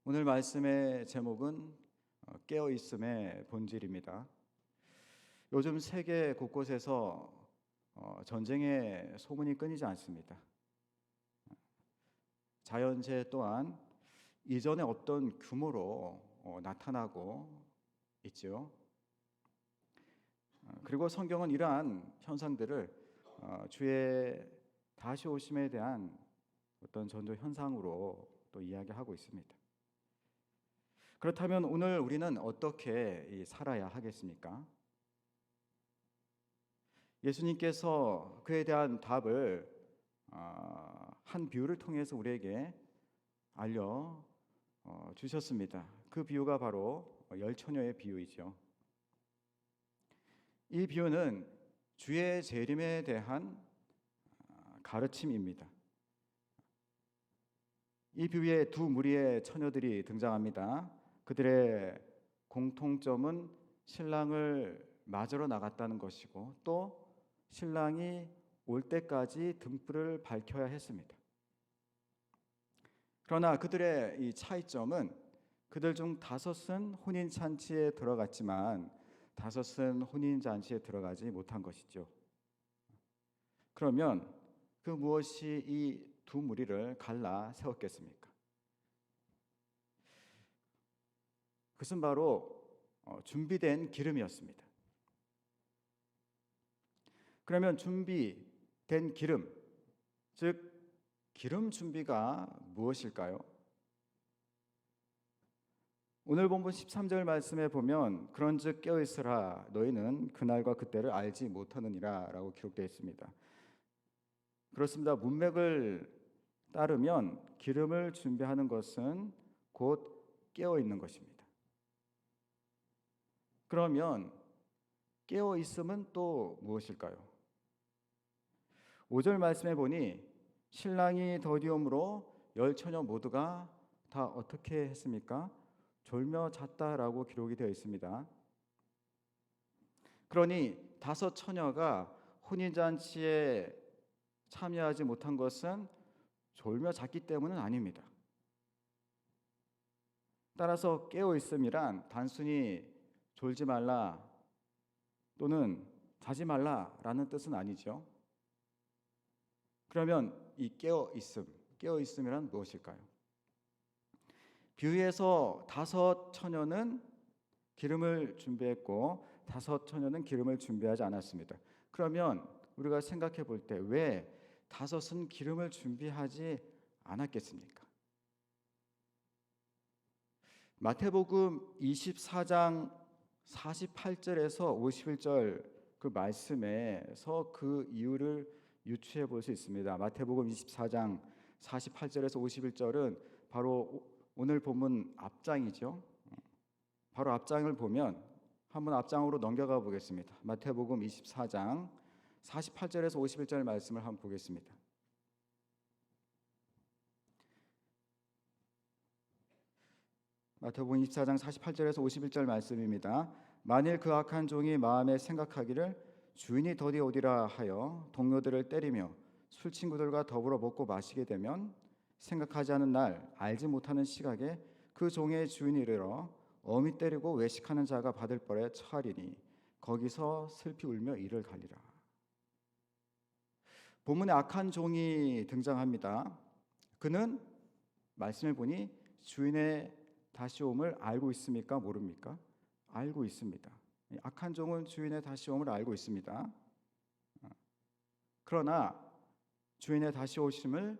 오늘 말씀의 제목은 깨어있음의 본질입니다. 요즘 세계 곳곳에서 전쟁의 소문이 끊이지 않습니다. 자연재해 또한 이전에 없던 규모로 나타나고 있죠. 그리고 성경은 이러한 현상들을 주의 다시 오심에 대한 어떤 전조 현상으로 또 이야기하고 있습니다. 그렇다면 오늘 우리는 어떻게 살아야 하겠습니까? 예수님께서 그에 대한 답을 한 비유를 통해서 우리에게 알려 주셨습니다. 그 비유가 바로 열처녀의 비유이죠. 이 비유는 주의 재림에 대한 가르침입니다. 이 비유에 두 무리의 처녀들이 등장합니다. 그들의 공통점은 신랑을 맞으러 나갔다는 것이고 또 신랑이 올 때까지 등불을 밝혀야 했습니다. 그러나 그들의 이 차이점은 그들 중 다섯은 혼인잔치에 들어갔지만 다섯은 혼인잔치에 들어가지 못한 것이죠. 그러면 그 무엇이 이 두 무리를 갈라 세웠겠습니까? 그것은 바로 준비된 기름이었습니다. 그러면 준비된 기름, 즉 기름 준비가 무엇일까요? 오늘 본문 13절 말씀에 보면 그런즉 깨어있으라 너희는 그날과 그때를 알지 못하느니라 라고 기록되어 있습니다. 그렇습니다. 문맥을 따르면 기름을 준비하는 것은 곧 깨어있는 것입니다. 그러면 깨어있음은 또 무엇일까요? 5절 말씀에 보니 신랑이 더디움으로 열 처녀 모두가 다 어떻게 했습니까? 졸며 잤다라고 기록이 되어 있습니다. 그러니 다섯 처녀가 혼인잔치에 참여하지 못한 것은 졸며 잤기 때문은 아닙니다. 따라서 깨어있음이란 단순히 졸지 말라 또는 자지 말라라는 뜻은 아니죠. 그러면 이 깨어있음이란 무엇일까요? 비유에서 다섯 처녀는 기름을 준비했고 다섯 처녀는 기름을 준비하지 않았습니다. 그러면 우리가 생각해 볼 때 왜 다섯은 기름을 준비하지 않았겠습니까? 마태복음 24장 48절에서 51절 그 말씀에서 그 이유를 유추해 볼 수 있습니다. 마태복음 24장 48절에서 51절은 바로 오늘 본문 앞장이죠. 바로 앞장을 보면 한번 앞장으로 넘겨가 보겠습니다. 마태복음 24장 48절에서 51절 말씀을 한번 보겠습니다. 마태복음 24장 48절에서 51절 말씀입니다. 만일 그 악한 종이 마음에 생각하기를 주인이 더디 오리라 하여 동료들을 때리며 술 친구들과 더불어 먹고 마시게 되면 생각하지 않은 날 알지 못하는 시각에 그 종의 주인이 이르러 어미 때리고 외식하는 자가 받을 벌에 처하리니 거기서 슬피 울며 이를 갈리라. 본문에 악한 종이 등장합니다. 그는 말씀을 보니 주인의 다시옴을 알고 있습니까? 모릅니까? 알고 있습니다. 악한 종은 주인의 다시옴을 알고 있습니다. 그러나 주인의 다시 오심을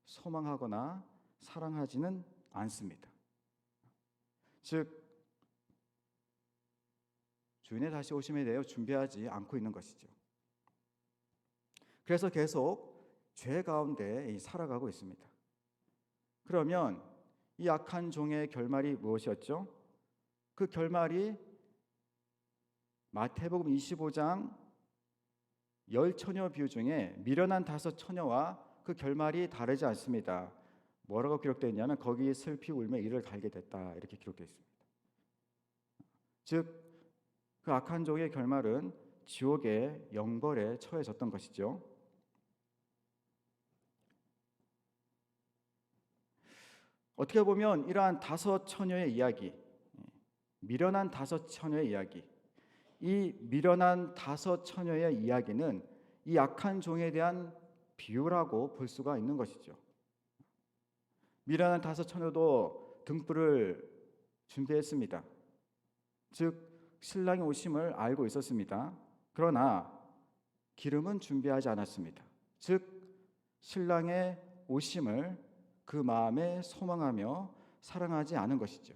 소망하거나 사랑하지는 않습니다. 즉 주인의 다시 오심에 대해 준비하지 않고 있는 것이죠. 그래서 계속 죄 가운데 살아가고 있습니다. 그러면 이 악한 종의 결말이 무엇이었죠? 그 결말이 마태복음 25장 열 처녀 비유 중에 미련한 다섯 처녀와 그 결말이 다르지 않습니다. 뭐라고 기록되어 있냐면 거기 슬피 울며 이를 갈게 됐다 이렇게 기록되어 있습니다. 즉 그 악한 종의 결말은 지옥의 영벌에 처해졌던 것이죠. 어떻게 보면 이러한 다섯 처녀의 이야기, 미련한 다섯 처녀의 이야기, 이 미련한 다섯 처녀의 이야기는 이 악한 종에 대한 비유라고 볼 수가 있는 것이죠. 미련한 다섯 처녀도 등불을 준비했습니다. 즉 신랑의 오심을 알고 있었습니다. 그러나 기름은 준비하지 않았습니다. 즉 신랑의 오심을 그 마음에 소망하며 사랑하지 않은 것이죠.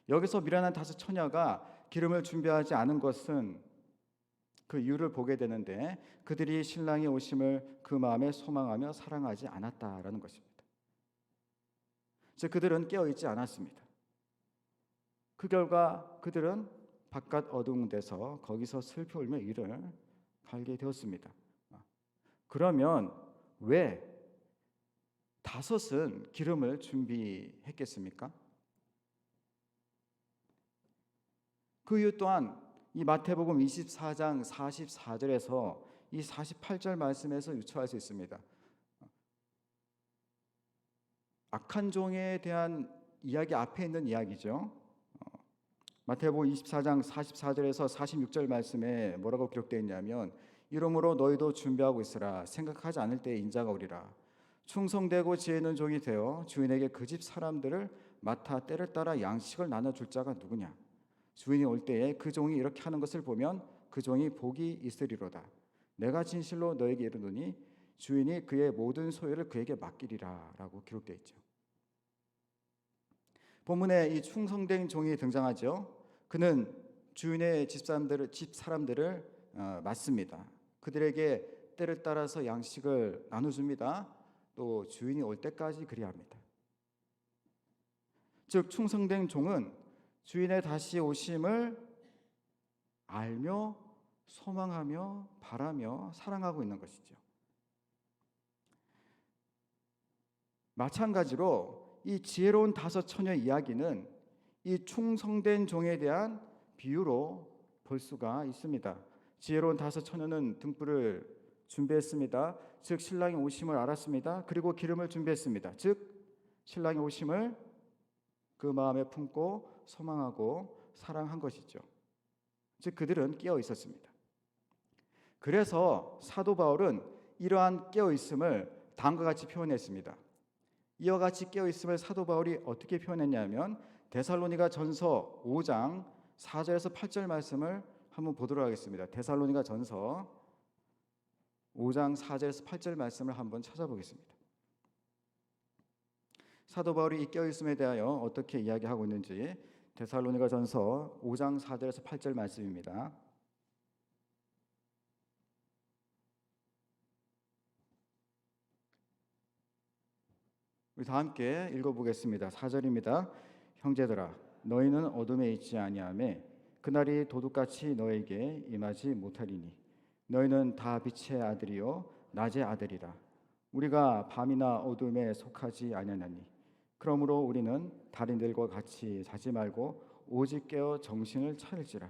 여기서 미련한 다섯 처녀가 기름을 준비하지 않은 것은 그 이유를 보게 되는데, 그들이 신랑의 오심을 그 마음에 소망하며 사랑하지 않았다라는 것입니다. 즉 그들은 깨어있지 않았습니다. 그 결과 그들은 바깥 어두운 데서 거기서 슬피 울며 이를 갈게 되었습니다. 그러면 왜 다섯은 기름을 준비했겠습니까? 그 이유 또한 이 마태복음 24장 44절에서 이 48절 말씀에서 유추할 수 있습니다. 악한 종에 대한 이야기 앞에 있는 이야기죠. 마태복음 24장 44절에서 46절 말씀에 뭐라고 기록되어 있냐면, 이러므로 너희도 준비하고 있으라. 생각하지 않을 때에 인자가 오리라. 충성되고 지혜 있는 종이 되어 주인에게 그 집 사람들을 맡아 때를 따라 양식을 나눠줄 자가 누구냐. 주인이 올 때에 그 종이 이렇게 하는 것을 보면 그 종이 복이 있으리로다. 내가 진실로 너에게 이르노니 주인이 그의 모든 소유를 그에게 맡기리라 라고 기록되어 있죠. 본문에 이 충성된 종이 등장하죠. 그는 주인의 집 사람들을 맡습니다. 그들에게 때를 따라서 양식을 나눠줍니다. 또 주인이 올 때까지 그리합니다. 즉 충성된 종은 주인의 다시 오심을 알며 소망하며 바라며 사랑하고 있는 것이죠. 마찬가지로 이 지혜로운 다섯 처녀의 이야기는 이 충성된 종에 대한 비유로 볼 수가 있습니다. 지혜로운 다섯 처녀는 등불을 준비했습니다. 즉 신랑의 오심을 알았습니다. 그리고 기름을 준비했습니다. 즉 신랑의 오심을 그 마음에 품고 소망하고 사랑한 것이죠. 즉 그들은 깨어 있었습니다. 그래서 사도 바울은 이러한 깨어 있음을 다음과 같이 표현했습니다. 이와 같이 깨어 있음을 사도 바울이 어떻게 표현했냐면, 데살로니가 전서 5장 4절에서 8절 말씀을 한번 보도록 하겠습니다. 데살로니가 전서 5장 4절에서 8절 말씀을 한번 찾아보겠습니다. 사도 바울이 이 깨어있음에 대하여 어떻게 이야기하고 있는지, 데살로니가 전서 5장 4절에서 8절 말씀입니다. 우리 다 함께 읽어보겠습니다. 4절입니다. 형제들아, 너희는 어둠에 있지 아니하며 그날이 도둑같이 너에게 임하지 못하리니 너희는 다 빛의 아들이요 낮의 아들이라. 우리가 밤이나 어둠에 속하지 아니하나니 그러므로 우리는 달인들과 같이 자지 말고 오직 깨어 정신을 차릴지라.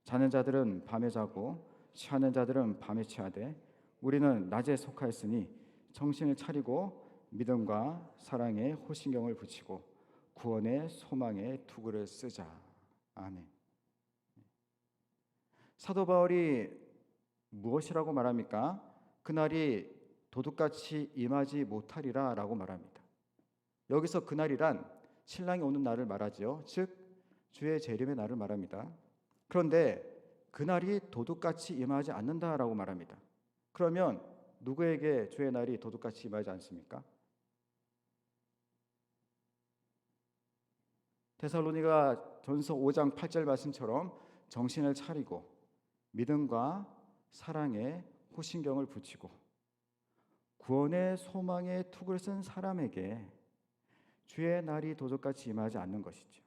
자는 자들은 밤에 자고 취하는 자들은 밤에 취하되 우리는 낮에 속하였으니 정신을 차리고 믿음과 사랑에 호신경을 붙이고 구원의 소망의 투구를 쓰자. 아멘. 사도 바울이 무엇이라고 말합니까? 그날이 도둑같이 임하지 못하리라 라고 말합니다. 여기서 그날이란 신랑이 오는 날을 말하죠. 즉 주의 재림의 날을 말합니다. 그런데 그날이 도둑같이 임하지 않는다라고 말합니다. 그러면 누구에게 주의 날이 도둑같이 임하지 않습니까? 데살로니가 전서 5장 8절 말씀처럼 정신을 차리고 믿음과 사랑에 호신경을 붙이고 구원의 소망의 툭을 쓴 사람에게 주의 날이 도둑같이 임하지 않는 것이죠.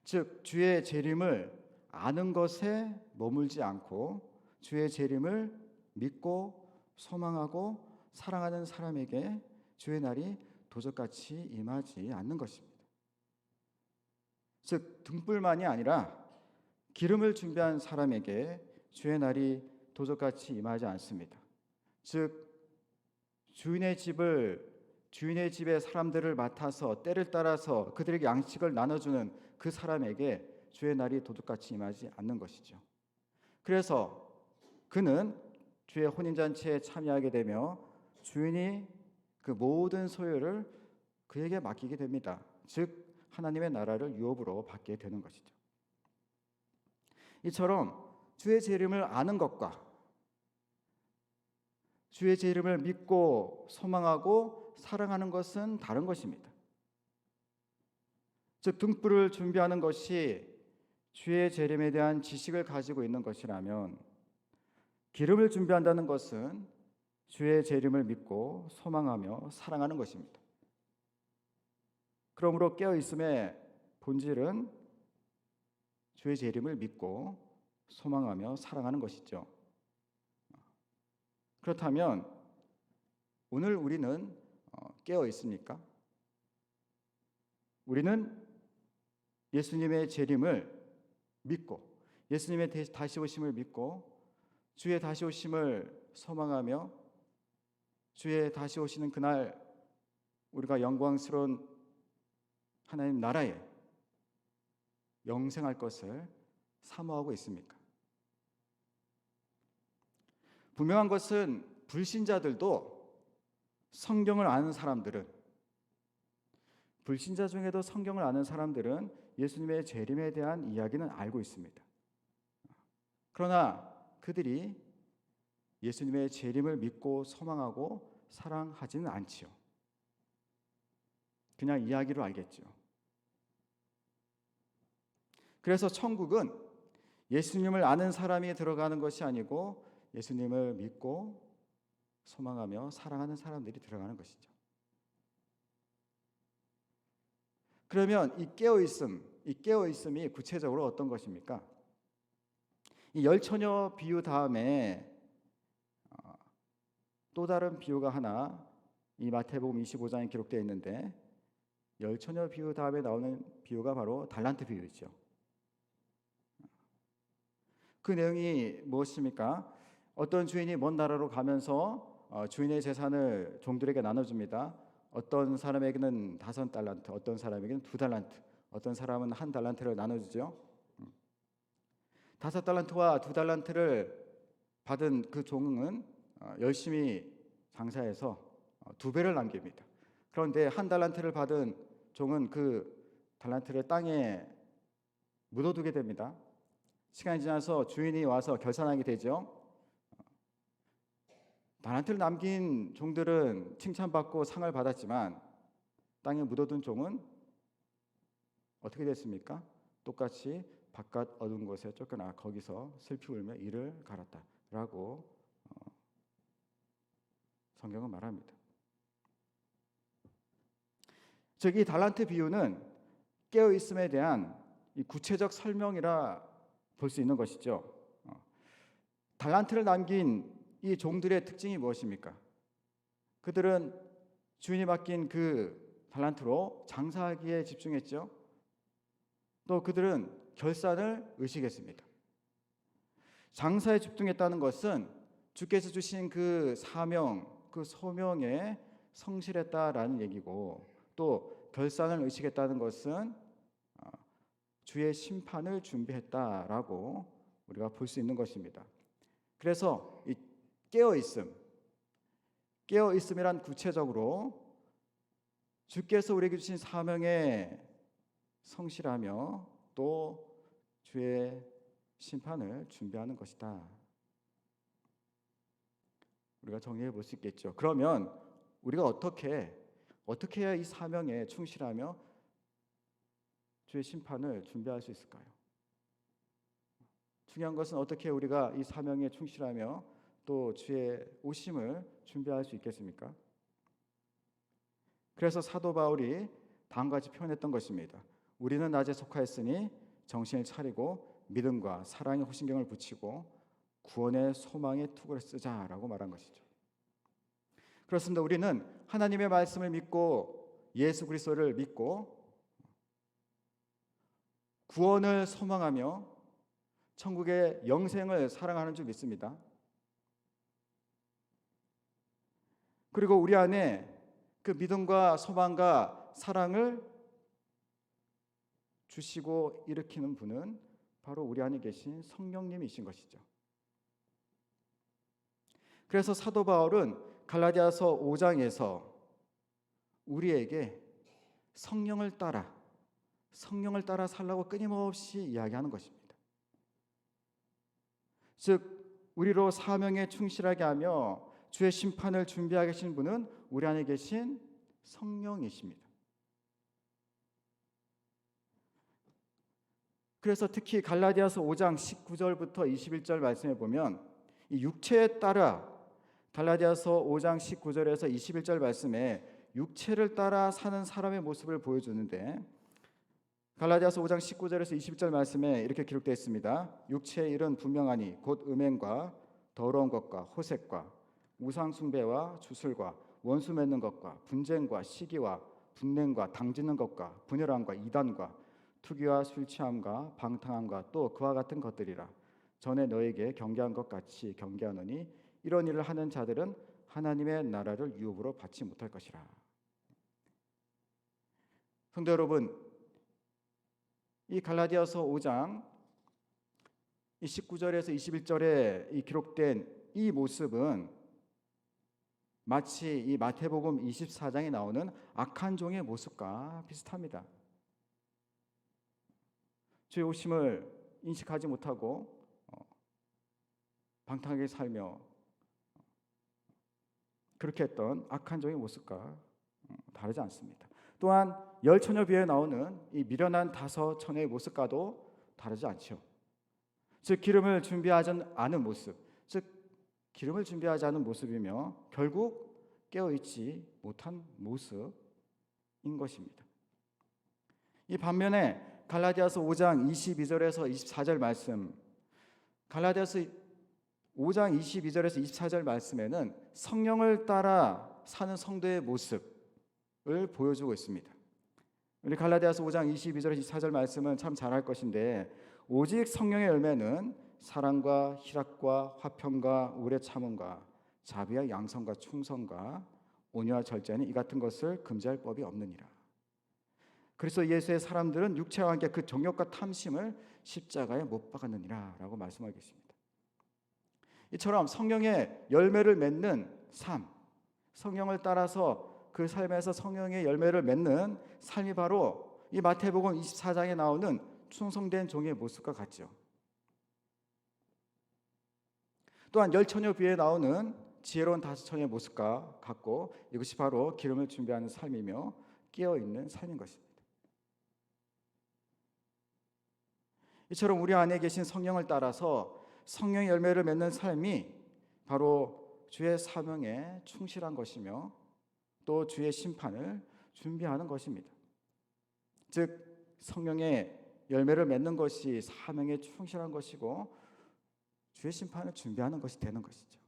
즉 주의 재림을 아는 것에 머물지 않고 주의 재림을 믿고 소망하고 사랑하는 사람에게 주의 날이 도적같이 임하지 않는 것입니다. 즉 등불만이 아니라 기름을 준비한 사람에게 주의 날이 도적같이 임하지 않습니다. 즉 주인의 집의 사람들을 맡아서 때를 따라서 그들에게 양식을 나눠주는 그 사람에게 주의 날이 도둑같이 임하지 않는 것이죠. 그래서 그는 주의 혼인잔치에 참여하게 되며 주인이 그 모든 소유를 그에게 맡기게 됩니다. 즉 하나님의 나라를 유업으로 받게 되는 것이죠. 이처럼 주의 제 이름을 아는 것과 주의 제 이름을 믿고 소망하고 사랑하는 것은 다른 것입니다. 즉 등불을 준비하는 것이 주의 재림에 대한 지식을 가지고 있는 것이라면, 기름을 준비한다는 것은 주의 재림을 믿고 소망하며 사랑하는 것입니다. 그러므로 깨어있음의 본질은 주의 재림을 믿고 소망하며 사랑하는 것이죠. 그렇다면 오늘 우리는 깨어 있습니까? 우리는 예수님의 재림을 믿고 예수님의 다시 오심을 믿고 주의 다시 오심을 소망하며 주의 다시 오시는 그날 우리가 영광스러운 하나님 나라에 영생할 것을 사모하고 있습니까? 분명한 것은 불신자들도 성경을 아는 사람들은, 불신자 중에도 성경을 아는 사람들은 예수님의 재림에 대한 이야기는 알고 있습니다. 그러나 그들이 예수님의 재림을 믿고 소망하고 사랑하지는 않지요. 그냥 이야기로 알겠죠. 그래서 천국은 예수님을 아는 사람이 들어가는 것이 아니고 예수님을 믿고 소망하며 사랑하는 사람들이 들어가는 것이죠. 그러면 이 깨어있음이 구체적으로 어떤 것입니까? 이 열처녀 비유 다음에 또 다른 비유가 하나 이 마태복음 25장에 기록되어 있는데, 열처녀 비유 다음에 나오는 비유가 바로 달란트 비유죠. 그 내용이 무엇입니까? 어떤 주인이 먼 나라로 가면서 주인의 재산을 종들에게 나눠줍니다. 어떤 사람에게는 5달란트, 어떤 사람에게는 2달란트, 어떤 사람은 1달란트를 나눠주죠. 5달란트와 2달란트를 받은 그 종은 열심히 장사해서 2배를 남깁니다. 그런데 1달란트를 받은 종은 그 달란트를 땅에 묻어두게 됩니다. 시간이 지나서 주인이 와서 결산하게 되죠. 달란트를 남긴 종들은 칭찬받고 상을 받았지만 땅에 묻어둔 종은 어떻게 됐습니까? 똑같이 바깥 어두운 곳에 쫓겨나 거기서 슬피 울며 이를 갈았다라고 성경은 말합니다. 즉 이 달란트 비유는 깨어있음에 대한 이 구체적 설명이라 볼 수 있는 것이죠. 달란트를 남긴 이 종들의 특징이 무엇입니까? 그들은 주인이 맡긴 그 달란트로 장사하기에 집중했죠. 또 그들은 결산을 의식했습니다. 장사에 집중했다는 것은 주께서 주신 그 사명, 그 소명에 성실했다라는 얘기고, 또 결산을 의식했다는 것은 주의 심판을 준비했다라고 우리가 볼 수 있는 것입니다. 그래서 이 깨어있음이란 구체적으로 주께서 우리에게 주신 사명에 성실하며 또 주의 심판을 준비하는 것이다. 우리가 정리해 볼 수 있겠죠. 그러면 우리가 어떻게 해야 이 사명에 충실하며 주의 심판을 준비할 수 있을까요? 중요한 것은 어떻게 우리가 이 사명에 충실하며 또 주의 오심을 준비할 수 있겠습니까? 그래서 사도 바울이 다음과 같이 표현했던 것입니다. 우리는 낮에 속하였으니 정신을 차리고 믿음과 사랑의 호신경을 붙이고 구원의 소망의 투구를 쓰자라고 말한 것이죠. 그렇습니다. 우리는 하나님의 말씀을 믿고 예수 그리스도를 믿고 구원을 소망하며 천국의 영생을 사랑하는 줄 믿습니다. 그리고 우리 안에 그 믿음과 소망과 사랑을 주시고 일으키는 분은 바로 우리 안에 계신 성령님이신 것이죠. 그래서 사도 바울은 갈라디아서 5장에서 우리에게 성령을 따라 살라고 끊임없이 이야기하는 것입니다. 즉 우리로 사명에 충실하게 하며 주의 심판을 준비하게 하신 분은 우리 안에 계신 성령이십니다. 그래서 특히 갈라디아서 5장 19절부터 21절 말씀에 보면 이 육체에 따라 갈라디아서 5장 19절에서 21절 말씀에 육체를 따라 사는 사람의 모습을 보여주는데 갈라디아서 5장 19절에서 20절 말씀에 이렇게 기록되어 있습니다. 육체의 일은 분명하니 곧 음행과 더러운 것과 호색과 우상 숭배와 주술과 원수 맺는 것과 분쟁과 시기와 분냉과 당짓는 것과 분열함과 이단과 투기와 술 취함과 방탕함과 또 그와 같은 것들이라. 전에 너에게 경계한 것 같이 경계하노니 이런 일을 하는 자들은 하나님의 나라를 유업으로 받지 못할 것이라. 성도 여러분, 이 갈라디아서 5장 19절에서 21절에 이 기록된 이 모습은 마치 이 마태복음 24장에 나오는 악한 종의 모습과 비슷합니다. 주의 오심을 인식하지 못하고 방탕하게 살며 그렇게 했던 악한 종의 모습과 다르지 않습니다. 또한 열 처녀 비유에 나오는 이 미련한 다섯 처녀의 모습과도 다르지 않죠. 즉 기름을 준비하지 않은 모습, 즉 기름을 준비하지 않은 모습이며 결국 깨어있지 못한 모습인 것입니다. 이 반면에 갈라디아서 5장 22절에서 24절 말씀, 갈라디아서 5장 22절에서 24절 말씀에는 성령을 따라 사는 성도의 모습을 보여주고 있습니다. 우리 갈라디아서 5장 22절에서 24절 말씀은 참 잘할 것인데 오직 성령의 열매는 사랑과 희락과 화평과 오래 참음과 자비와 양선과 충성과 온유와 절제는 이 같은 것을 금지할 법이 없느니라. 그래서 예수의 사람들은 육체와 함께 그 정욕과 탐심을 십자가에 못 박았느니라 라고 말씀하고 있습니다. 이처럼 성령의 열매를 맺는 삶, 성령을 따라서 그 삶에서 성령의 열매를 맺는 삶이 바로 이 마태복음 24장에 나오는 충성된 종의 모습과 같죠. 또한 열 처녀 비유에 나오는 지혜로운 다섯 처녀의 모습과 같고 이것이 바로 기름을 준비하는 삶이며 깨어있는 삶인 것입니다. 이처럼 우리 안에 계신 성령을 따라서 성령의 열매를 맺는 삶이 바로 주의 사명에 충실한 것이며 또 주의 심판을 준비하는 것입니다. 즉 성령의 열매를 맺는 것이 사명에 충실한 것이고 주의 심판을 준비하는 것이 되는 것이죠.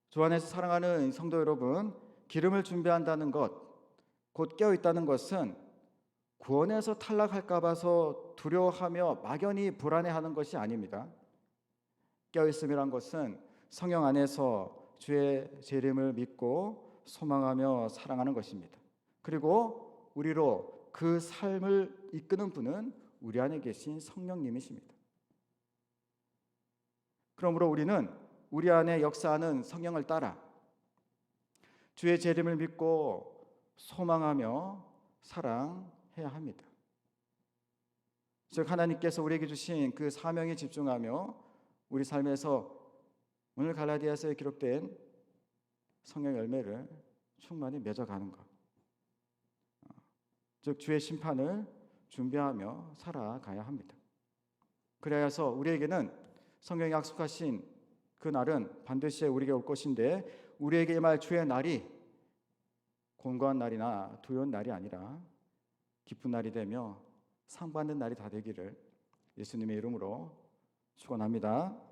주 안에서 사랑하는 성도 여러분, 기름을 준비한다는 것, 곧 깨어있다는 것은 구원에서 탈락할까 봐서 두려워하며 막연히 불안해하는 것이 아닙니다. 깨어있음이란 것은 성령 안에서 주의 재림을 믿고 소망하며 사랑하는 것입니다. 그리고 우리로 그 삶을 이끄는 분은 우리 안에 계신 성령님이십니다. 그러므로 우리는 우리 안에 역사하는 성령을 따라 주의 재림을 믿고 소망하며 사랑해야 합니다. 즉 하나님께서 우리에게 주신 그 사명에 집중하며 우리 삶에서 오늘 갈라디아서에 기록된 성령 열매를 충만히 맺어가는 것, 즉 주의 심판을 준비하며 살아가야 합니다. 그래서 우리에게는 성경이 약속하신 그 날은 반드시 우리에게 올 것인데 우리에게 임할 주의 날이 곤고한 날이나 두려운 날이 아니라 기쁜 날이 되며 상 받는 날이 다 되기를 예수님의 이름으로 축원합니다.